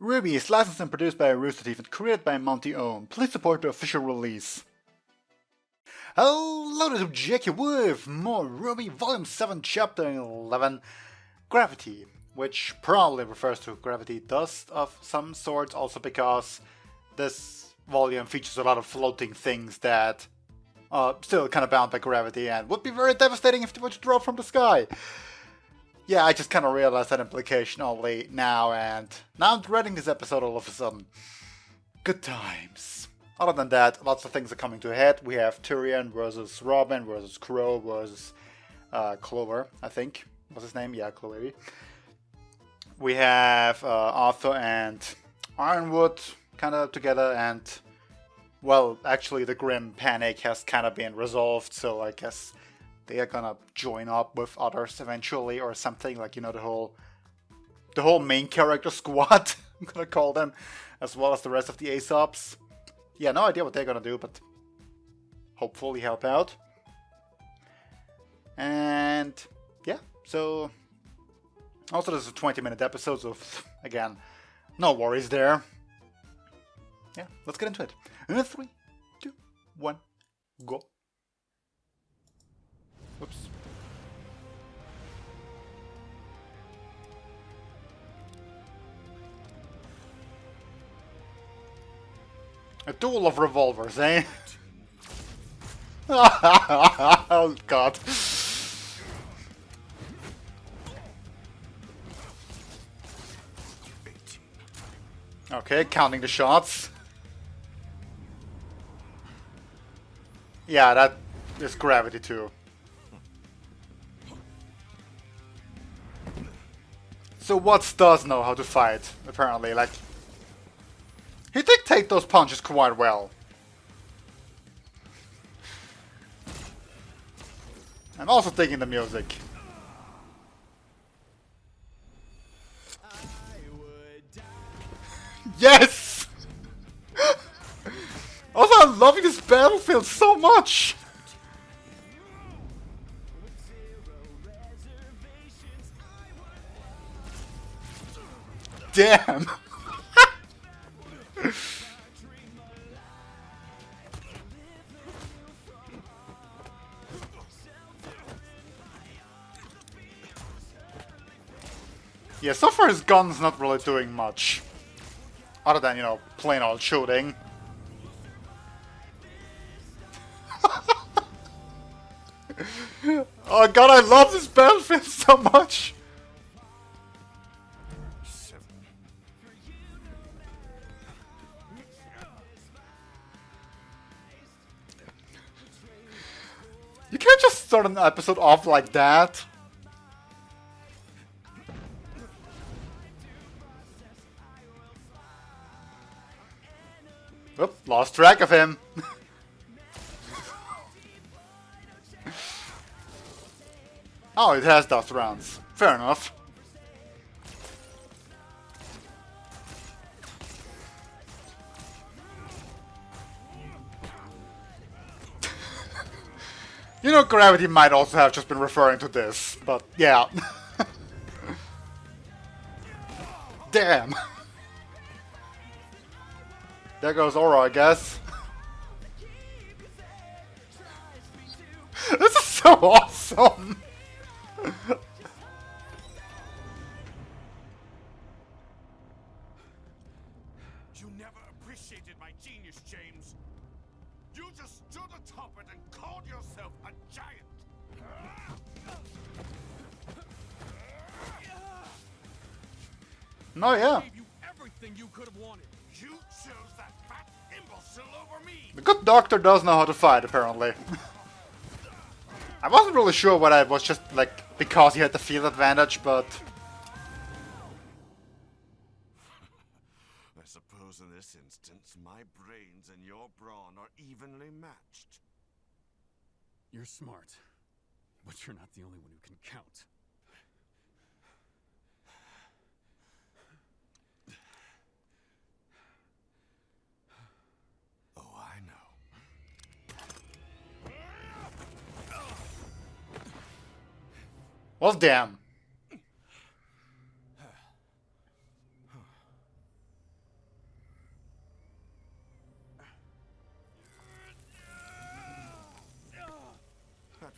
RWBY is licensed and produced by Rooster Teeth and created by Monty Ohm. Please support the official release. Hello, this is Jackie with more RWBY Volume 7 Chapter 11, Gravity, which probably refers to gravity dust of some sort, also because this volume features a lot of floating things that are still kind of bound by gravity and would be very devastating if they were to drop from the sky. Yeah, I just kind of realized that implication only now, and now I'm dreading this episode all of a sudden. Good times. Other than that, lots of things are coming to a head. We have Tyrion versus Robin versus Crow versus Clover, I think. What's his name? Yeah, Clover maybe. We have Arthur and Ironwood kind of together, and well, actually the Grim Panic has kind of been resolved, so I guess they are gonna join up with others eventually or something, like, you know, the whole main character squad, I'm gonna call them, as well as the rest of the Aesops. Yeah, no idea what they're gonna do, but hopefully help out. And yeah, so also this is a 20-minute episode, so again, no worries there. Yeah, let's get into it. 3, 2, 1, go. Whoops. A duel of revolvers, eh? Oh god. Okay, counting the shots. Yeah, that is gravity too. So Watts does know how to fight, apparently. Like, he did take those punches quite well. I'm also digging the music. Yes! Also, I'm loving this battlefield so much! Damn! Yeah, so far his gun's not really doing much. Other than, you know, plain old shooting. Oh god, I love this battlefield so much! You can't just start an episode off like that. Oop, lost track of him. Oh, it has dust rounds. Fair enough. You know, gravity might also have just been referring to this, but yeah. Damn. There goes Aura, I guess. This is so awesome. You never appreciated my genius, James. You just stood atop it and called yourself a giant. No, yeah. I gave you everything you could have wanted. You chose that fat imbecile over me. The good doctor does know how to fight, apparently. I wasn't really sure whether it was just, like, because he had the field advantage, but... I suppose in this instance, my brains and your brawn are evenly matched. You're smart, but you're not the only one who can count. Oh, I know. Well, damn.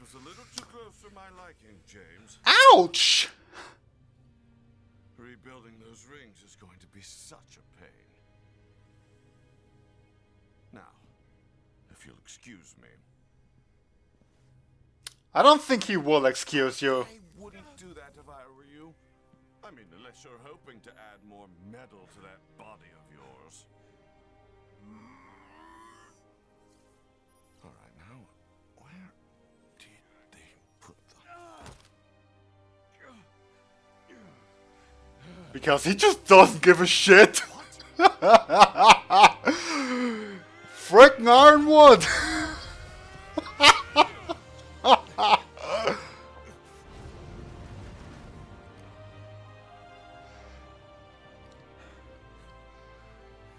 was a little too close for my liking, James. Ouch! Rebuilding those rings is going to be such a pain. Now, if you'll excuse me. I don't think he will excuse you. I wouldn't do that if I were you. I mean, unless you're hoping to add more metal to that body of yours. All right, now, where did they put them? Because he just doesn't give a shit. Frickin' Ironwood!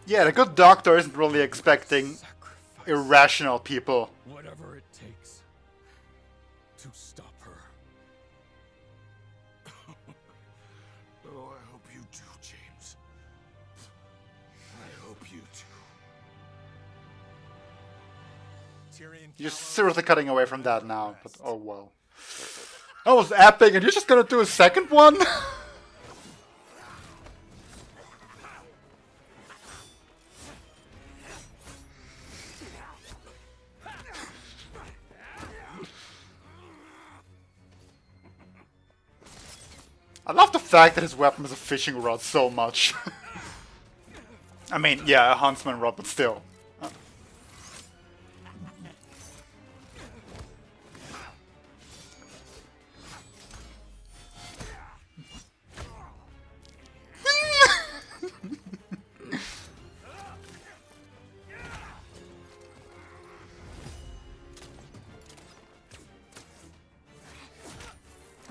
Yeah, the good doctor isn't really expecting irrational people. Whatever it takes to stop her. Oh, I hope you do, James. I hope you do. You're seriously cutting away from that now, but oh well. That was epic, and you're just gonna do a second one? I love the fact that his weapon is a fishing rod so much. I mean, yeah, a huntsman rod, but still.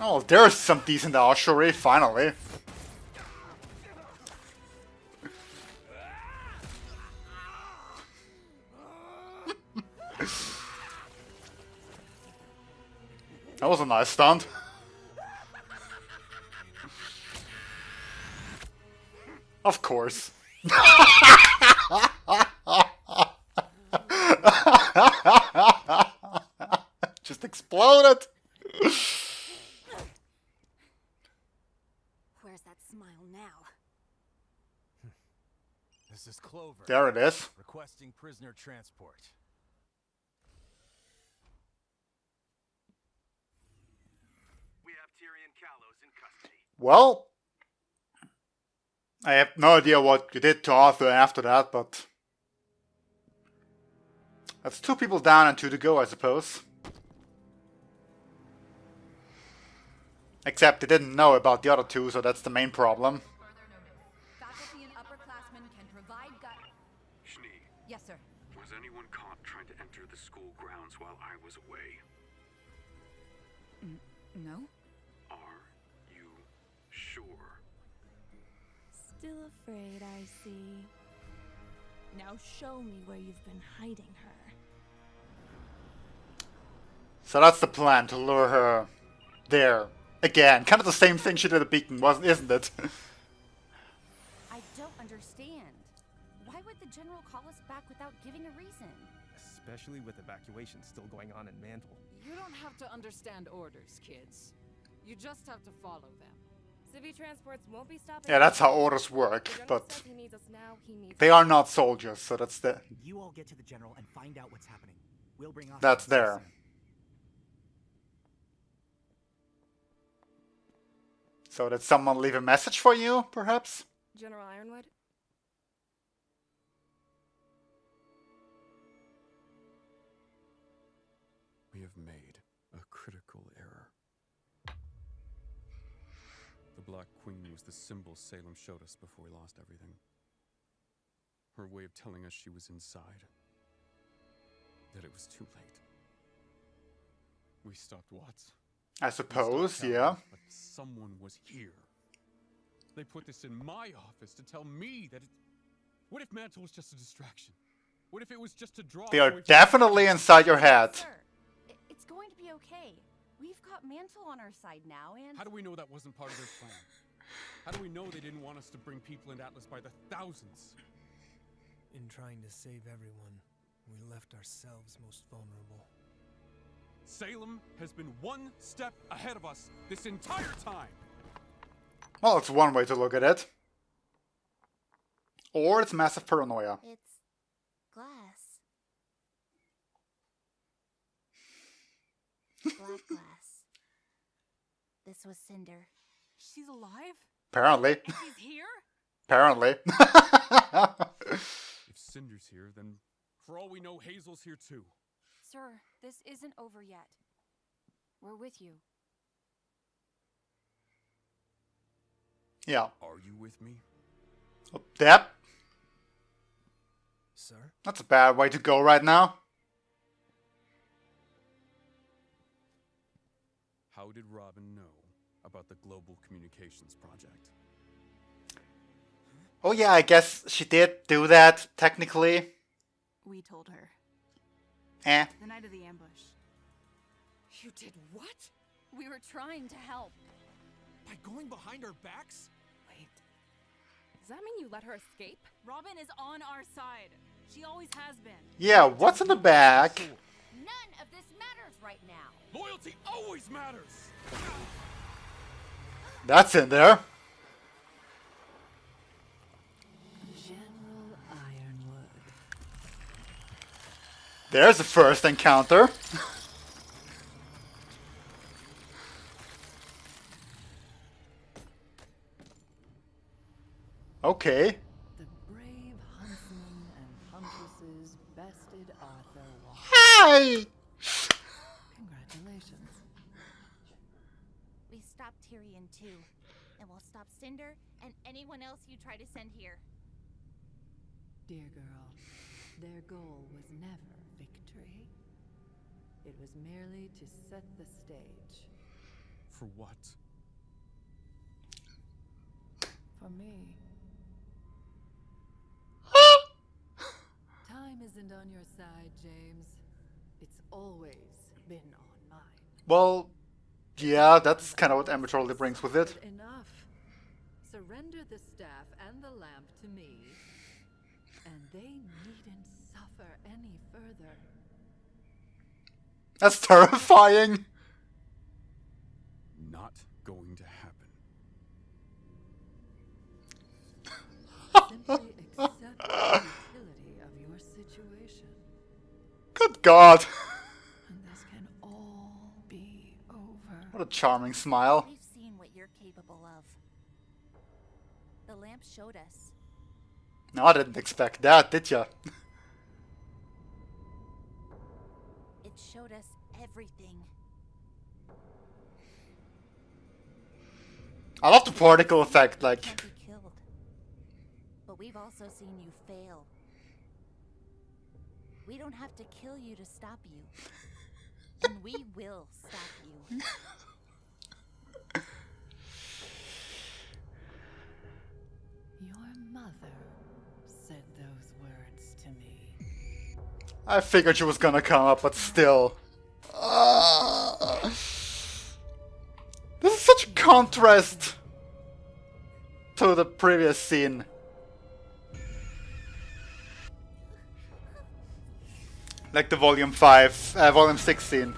Oh, there's some decent archery, finally. That was a nice stunt. Of course. Just exploded. Where's that smile now? This is Clover. There it is. Requesting prisoner transport. We have Tyrion Callows in custody. Well, I have no idea what you did to Arthur after that, but that's 2 people down and 2 to go, I suppose. Except they didn't know about the other 2, so that's the main problem. Further notice. Faculty and upperclassmen can provide Schnee, Yes, sir. was anyone caught trying to enter the school grounds while I was away? No? Are you sure? Still afraid, I see. Now show me where you've been hiding her. So that's the plan, to lure her there. Again, kind of the same thing she did at Beacon, isn't it? I don't understand. Why would the general call us back without giving a reason? Especially with evacuations still going on in Mantle. You don't have to understand orders, kids. You just have to follow them. Civvy transports won't be stopping. Yeah, that's how orders work, The general but says he needs us now, he needs they us. are not soldiers, so that's the... You all get to the general and find out what's happening. We'll bring us. That's there. So did someone leave a message for you, perhaps? General Ironwood? We have made a critical error. The Black Queen was the symbol Salem showed us before we lost everything. Her way of telling us she was inside. That it was too late. We stopped Watts. I suppose, yeah. But someone was here. They put this in my office to tell me that it... What if Mantle was just a distraction? What if it was just a draw? They are definitely inside your head. Sir, it's going to be okay. We've got Mantle on our side now, and... How do we know that wasn't part of their plan? How do we know they didn't want us to bring people into Atlas by the thousands? In trying to save everyone, we left ourselves most vulnerable. Salem has been one step ahead of us this entire time. Well, it's one way to look at it. Or it's massive paranoia. It's glass. Black glass. This was Cinder. She's alive? Apparently. And she's here? Apparently. If Cinder's here, then for all we know, Hazel's here too. Sir, this isn't over yet. We're with you. Yeah. Are you with me? Yep. Sir? That's a bad way to go right now. How did Robin know about the Global Communications Project? Oh yeah, I guess she did do that, technically. We told her. Eh. The night of the ambush. You did what? We were trying to help. By going behind our backs? Wait. Does that mean you let her escape? Robin is on our side. She always has been. Yeah, what's in the back? None of this matters right now. Loyalty always matters! That's in there. General Ironwood. There's the first encounter. Okay. The brave huntsman and huntresses bested Arthur Walker. Hi! Congratulations. We stopped Tyrion too. And we'll stop Cinder and anyone else you try to send here. Dear girl, their goal was never victory. It was merely to set the stage. For what? For me. Time isn't on your side, James. It's always been on mine. Well, yeah, that's kind of what Amateur brings with it. Enough. Surrender the staff and the lamp to me, and they needn't suffer any further. That's terrifying. Not going to happen. Simply accept the utility of your situation, Good God. and this can all be over. What a charming smile. We've seen what you're capable of. The lamp showed us. No, I didn't expect that, did ya? It showed us everything. I love the particle effect, You like... can't be killed. But we've also seen you fail. We don't have to kill you to stop you. And we will stop you. Your mother said those words to me. I figured she was gonna come up, but still. This is such a contrast to the previous scene. Like the volume 6 scene.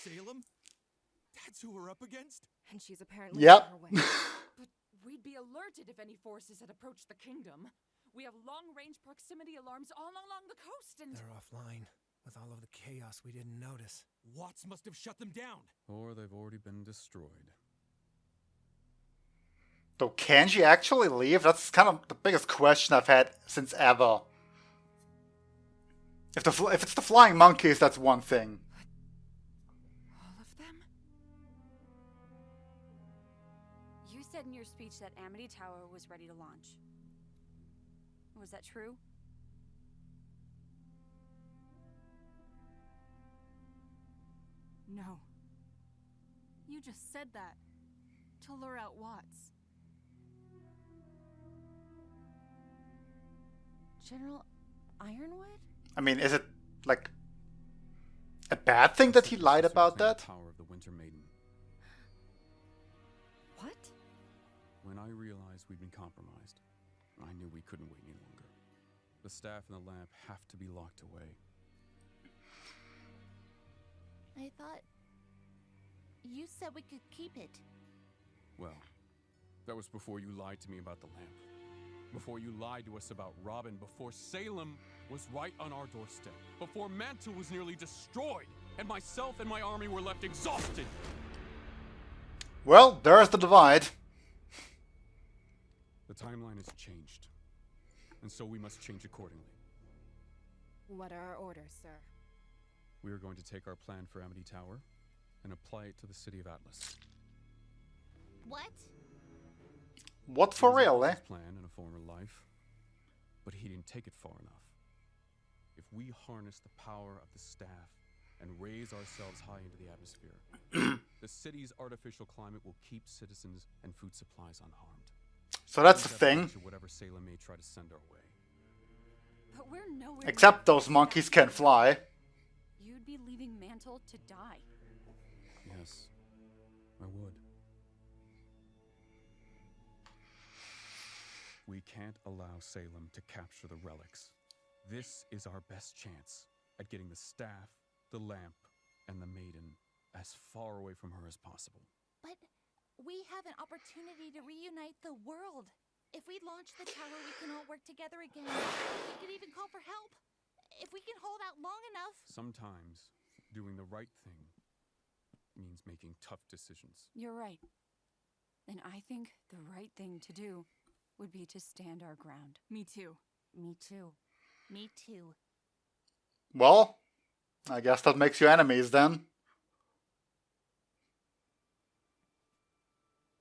Salem? That's who we're up against? And she's apparently Yep. on her way. But we'd be alerted if any forces had approached the kingdom. We have long-range proximity alarms all along the coast and... They're offline. With all of the chaos, we didn't notice. Watts must have shut them down. Or they've already been destroyed. So can she actually leave? That's kind of the biggest question I've had since ever. If it's the flying monkeys, that's one thing. all of them? You said in your speech that Amity Tower was ready to launch. Was that true? No. You just said that. To lure out Watts. General Ironwood? I mean, is it, like, a bad thing that he lied about that? Power of the Winter Maiden. What? When I realized we'd been compromised, I knew we couldn't wait any longer. The staff and the lamp have to be locked away. I thought you said we could keep it. Well, that was before you lied to me about the lamp. Before you lied to us about Robin. Before Salem was right on our doorstep. Before Mantle was nearly destroyed. And myself and my army were left exhausted. Well, there's the divide. The timeline has changed. And so we must change accordingly. What are our orders, sir? We are going to take our plan for Amity Tower and apply it to the city of Atlas. What? What for real, eh? His plan in a former life, but he didn't take it far enough. If we harness the power of the staff and raise ourselves high into the atmosphere, the city's artificial climate will keep citizens and food supplies unharmed. So that's the thing. To whatever Salem may try to send our way. But we're nowhere. Except those monkeys can fly. You'd be leaving Mantle to die. Yes, I would. We can't allow Salem to capture the relics. This is our best chance at getting the staff, the lamp, and the maiden as far away from her as possible. But we have an opportunity to reunite the world. If we launch the tower, we can all work together again. We could even call for help. If we can hold out long enough. Sometimes doing the right thing means making tough decisions. You're right. And I think the right thing to do would be to stand our ground. Me too. Me too. Me too. Well, I guess that makes you enemies then.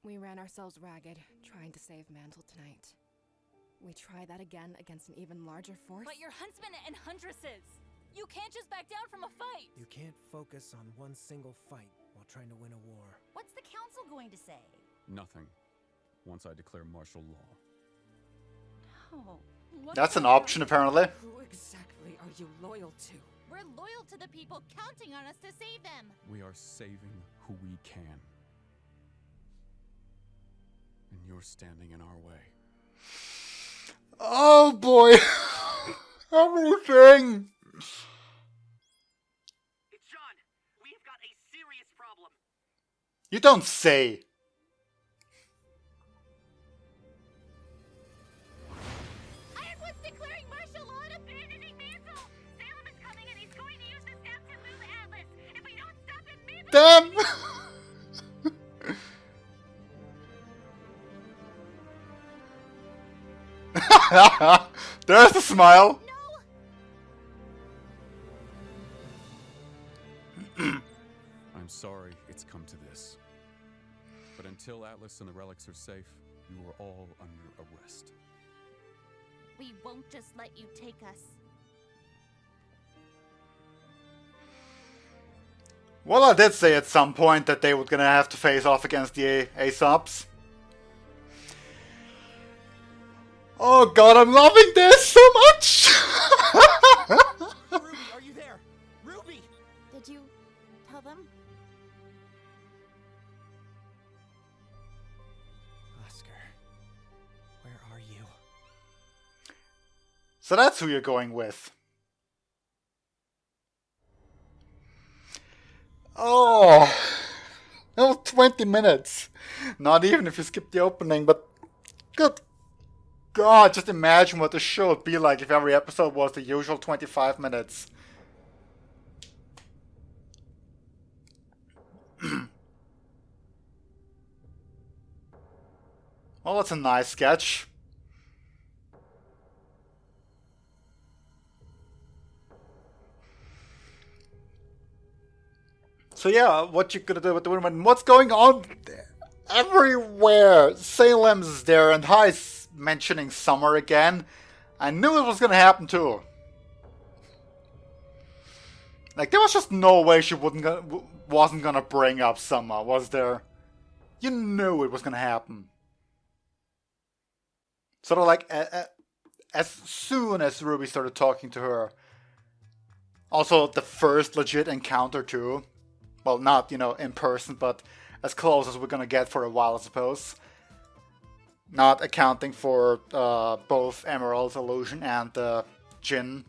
We ran ourselves ragged, trying to save Mantle tonight. We try that again against an even larger force? But you're huntsmen and huntresses! You can't just back down from a fight! You can't focus on one single fight while trying to win a war. What's the council going to say? Nothing. Once I declare martial law. Oh. That's an option, apparently. Who exactly are you loyal to? We're loyal to the people counting on us to save them. We are saving who we can. And you're standing in our way. Oh boy! Everything! It's John. We've got a serious problem. You don't say. Ironwood's declaring martial law and abandoning Mantle. Salem is coming and he's going to use the staff to move Atlas. If we don't stop him, Mantle... Damn! There's the smile. I'm sorry it's come to this. But until Atlas and the relics are safe, you are all under arrest. We won't just let you take us. Well, I did say at some point that they were gonna have to face off against the Aesops. Oh god, I'm loving this so much! RWBY, are you there? RWBY! Did you tell them? Oscar, where are you? So that's who you're going with. Oh, that was 20 minutes. Not even if you skip the opening, but good God, just imagine what the show would be like if every episode was the usual 25 minutes. Well, that's a nice sketch. So yeah, what you gonna do with the women? What's going on everywhere? Salem's there, and High's mentioning Summer again. I knew it was gonna happen too. Like there was just no way she wasn't gonna bring up Summer, was there? You knew it was gonna happen. Sort of like as soon as RWBY started talking to her, Also, the first legit encounter too. Well, not, you know, in person, but as close as we're gonna get for a while, I suppose. Not accounting for both Emerald's illusion and Jin.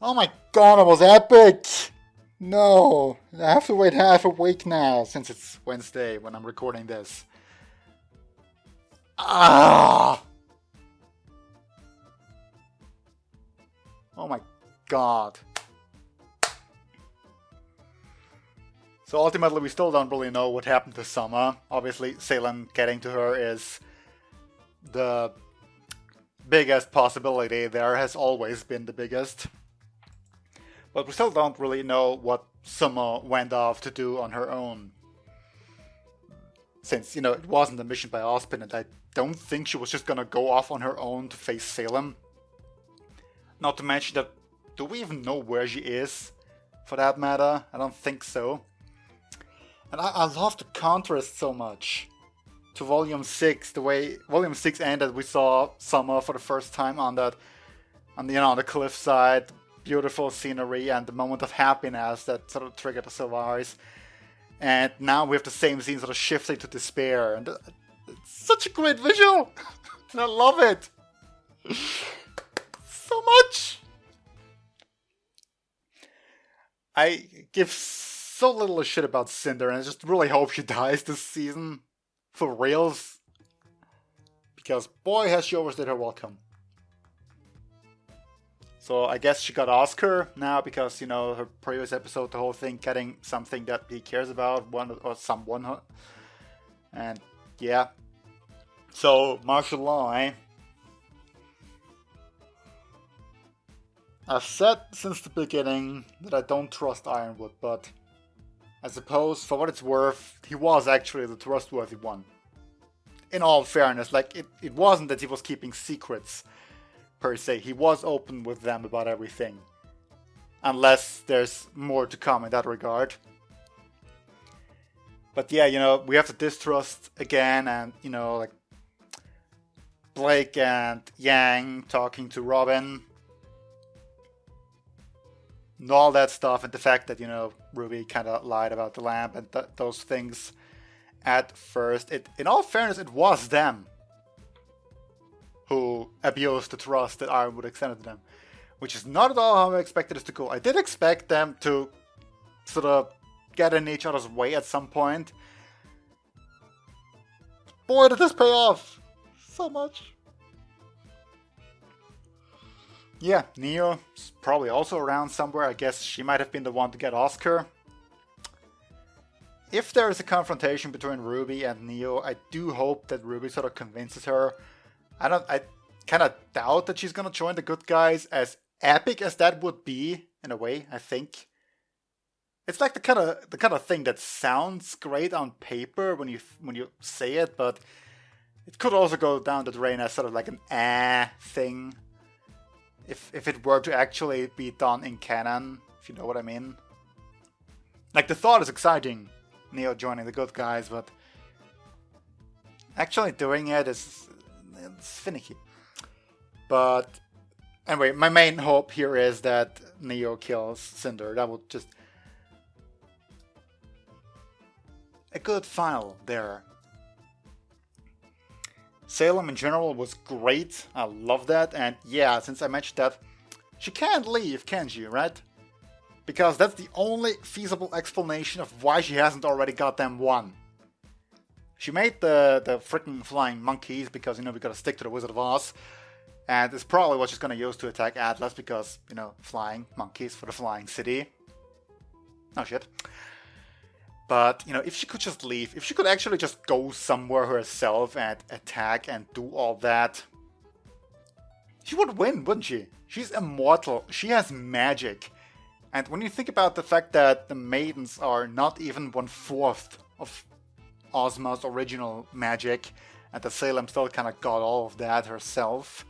Oh my god, that was epic! No, I have to wait half a week now, since it's Wednesday when I'm recording this. Ah! Oh my god. So ultimately we still don't really know what happened to Summer. Obviously Salem getting to her is the biggest possibility. There has always been the biggest. But we still don't really know what Summer went off to do on her own. Since, you know, it wasn't a mission by Ozpin, and I don't think she was just gonna go off on her own to face Salem. Not to mention that, do we even know where she is? For that matter, I don't think so. And I love the contrast so much to Volume 6, the way Volume 6 ended. We saw Summer for the first time on that, on the cliffside, beautiful scenery and the moment of happiness that sort of triggered the Sylvaris. And now we have the same scene sort of shifting to despair, and it's such a great visual, and I love it so much. I give so little a shit about Cinder, and I just really hope she dies this season. For reals. Because boy has she overstayed her welcome. So I guess she got Oscar now because, you know, her previous episode, the whole thing, getting something that he cares about, one or someone. And yeah. So, martial law, eh? I've said since the beginning that I don't trust Ironwood, but I suppose, for what it's worth, he was actually the trustworthy one. In all fairness, like, it wasn't that he was keeping secrets, per se. He was open with them about everything. Unless there's more to come in that regard. But yeah, you know, we have the distrust again, and, you know, like, Blake and Yang talking to Robin. And all that stuff, and the fact that, you know, Ruby kind of lied about the lamp and those things at first. In all fairness, it was them who abused the trust that Ironwood extended to them. Which is not at all how I expected this to go. I did expect them to sort of get in each other's way at some point. Boy, did this pay off so much. Yeah, Neo's probably also around somewhere. I guess she might have been the one to get Oscar. If there is a confrontation between Ruby and Neo, I do hope that Ruby sort of convinces her. I kind of doubt that she's gonna join the good guys, as epic as that would be, in a way, I think. It's like the kind of thing that sounds great on paper when you say it, but it could also go down the drain as sort of like an thing. If it were to actually be done in canon, if you know what I mean. Like, the thought is exciting, Neo joining the good guys, but actually doing it it's finicky. But anyway, my main hope here is that Neo kills Cinder. That would just... a good final there. Salem in general was great. I love that. And yeah, since I mentioned that, she can't leave, can she, right? Because that's the only feasible explanation of why she hasn't already got them won. She made the freaking flying monkeys because, you know, we gotta stick to the Wizard of Oz. And it's probably what she's gonna use to attack Atlas because, you know, flying monkeys for the flying city. Oh shit. But, you know, if she could just leave, if she could actually just go somewhere herself and attack and do all that, she would win, wouldn't she? She's immortal. She has magic. And when you think about the fact that the maidens are not even 1/4 of Ozma's original magic, and that Salem still kind of got all of that herself,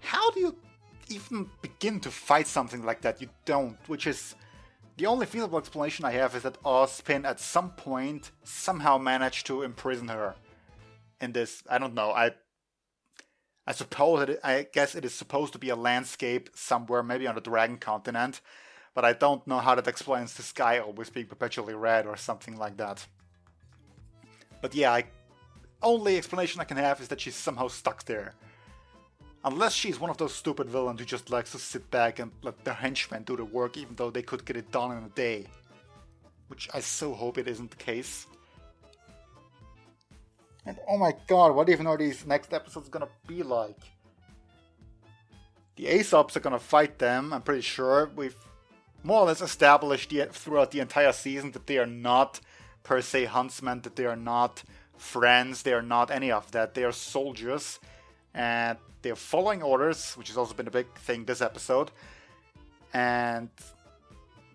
how do you even begin to fight something like that? You don't, which is... the only feasible explanation I have is that Ozpin at some point somehow managed to imprison her in this. I don't know. I guess it is supposed to be a landscape somewhere, maybe on the Dragon Continent, but I don't know how that explains the sky always being perpetually red or something like that. But yeah, only explanation I can have is that she's somehow stuck there. Unless she's one of those stupid villains who just likes to sit back and let their henchmen do the work even though they could get it done in a day. Which I so hope it isn't the case. And oh my god, what even are these next episodes gonna be like? The Aesops are gonna fight them, I'm pretty sure. We've more or less established throughout the entire season that they are not per se huntsmen, that they are not friends, they are not any of that. They are soldiers, and they're following orders, which has also been a big thing this episode. And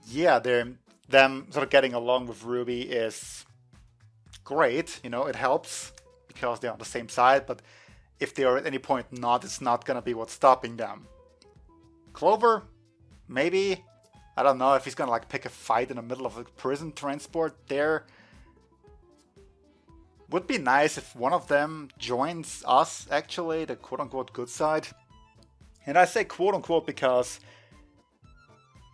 yeah, them sort of getting along with RWBY is great, you know, it helps because they're on the same side, but if they are at any point not, it's not gonna be what's stopping them. Clover, maybe. I don't know if he's gonna like pick a fight in the middle of a prison transport there. Would be nice if one of them joins us, actually, the quote-unquote good side. And I say quote-unquote because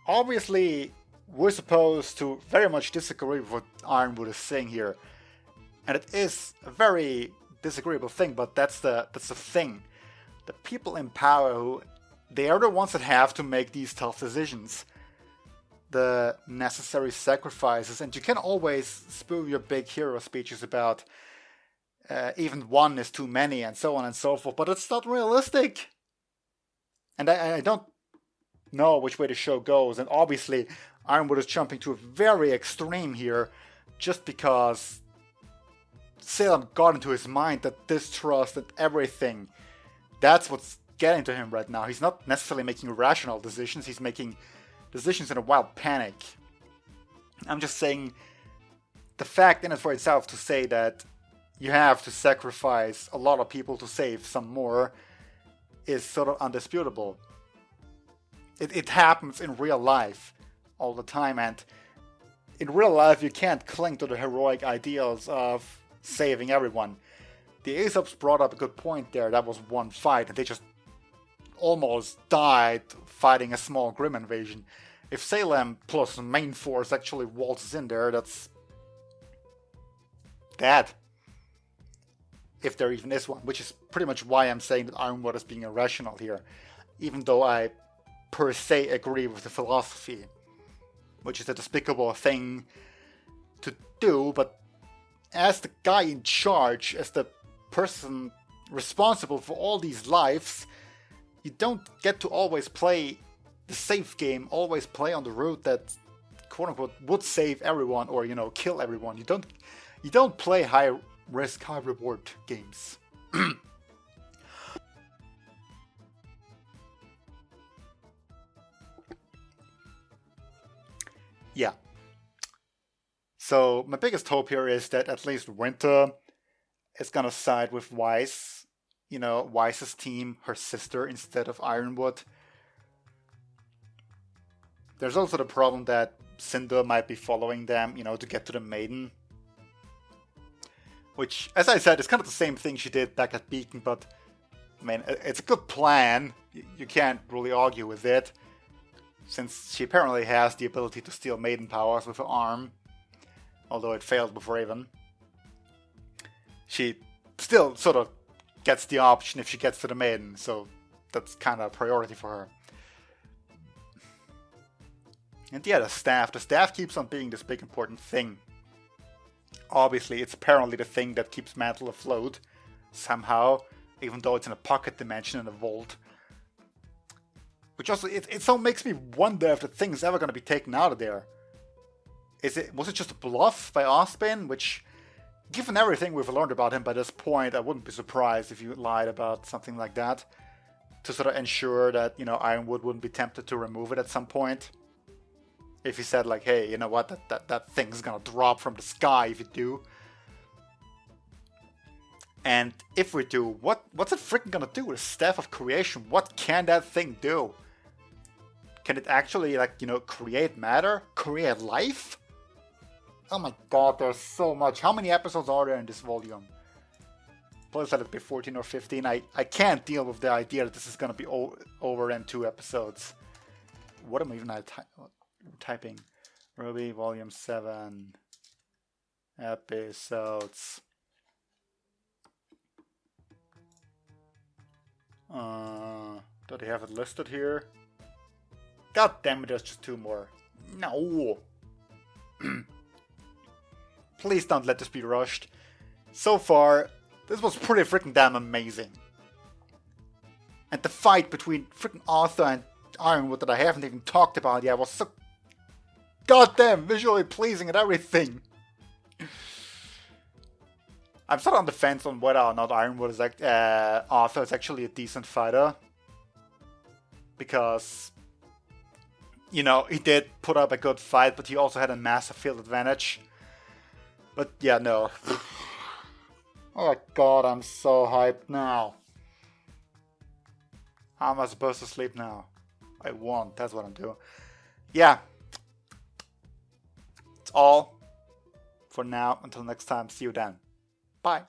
obviously we're supposed to very much disagree with what Ironwood is saying here. And it is a very disagreeable thing, but that's the thing. The people in power, they are the ones that have to make these tough decisions. The necessary sacrifices, and you can always spew your big hero speeches about even one is too many and so on and so forth, but it's not realistic. And I don't know which way the show goes, and obviously Ironwood is jumping to a very extreme here just because Salem got into his mind that distrust and everything, that's what's getting to him right now. He's not necessarily making rational decisions, he's making decisions in a wild panic. I'm just saying the fact in it for itself to say that you have to sacrifice a lot of people to save some more is sort of undisputable. It happens in real life all the time, and in real life you can't cling to the heroic ideals of saving everyone. The Aesops brought up a good point there. That was one fight and they just almost died fighting a small Grim invasion. If Salem plus main force actually waltzes in there, that's dead. If there even is one, which is pretty much why I'm saying that Ironwood is being irrational here. Even though I per se agree with the philosophy, which is a despicable thing to do, but as the guy in charge, as the person responsible for all these lives, you don't get to always play the safe game, always play on the route that quote-unquote would save everyone or, you know, kill everyone. You don't play high risk, high reward games. Yeah. So my biggest hope here is that at least Winter is gonna side with Weiss, you know, Weiss's team, her sister, instead of Ironwood. There's also the problem that Cinder might be following them, you know, to get to the Maiden. Which, as I said, is kind of the same thing she did back at Beacon, but I mean, it's a good plan. You can't really argue with it, since she apparently has the ability to steal Maiden powers with her arm, although it failed with Raven. She still sort of gets the option if she gets to the Maiden, so that's kind of a priority for her. And yeah, the staff keeps on being this big important thing. Obviously, it's apparently the thing that keeps Mantle afloat, somehow, even though it's in a pocket dimension in a vault. Which also, it so makes me wonder if the thing is ever going to be taken out of there. Was it just a bluff by Ozpin? Which, given everything we've learned about him by this point, I wouldn't be surprised if you lied about something like that. To sort of ensure that, you know, Ironwood wouldn't be tempted to remove it at some point. If he said like, hey, you know what, that thing's gonna drop from the sky if you do. And if we do, what's it freaking gonna do? The Staff of Creation, what can that thing do? Can it actually, like, you know, create matter? Create life? Oh my god, there's so much. How many episodes are there in this volume? Please let it be 14 or 15. I can't deal with the idea that this is gonna be over in 2 episodes. What am I even typing? RWBY Volume 7 episodes. Do they have it listed here? God damn it, there's just 2 more. No! Please don't let this be rushed. So far, this was pretty freaking damn amazing. And the fight between freaking Arthur and Ironwood that I haven't even talked about yet was so goddamn visually pleasing and everything. I'm sort of on the fence on whether or not Ironwood is Arthur is actually a decent fighter. Because, you know, he did put up a good fight, but he also had a massive field advantage. But yeah, no. Oh my god, I'm so hyped now. How am I supposed to sleep now? I won't, that's what I'm doing. Yeah. It's all for now. Until next time, see you then. Bye.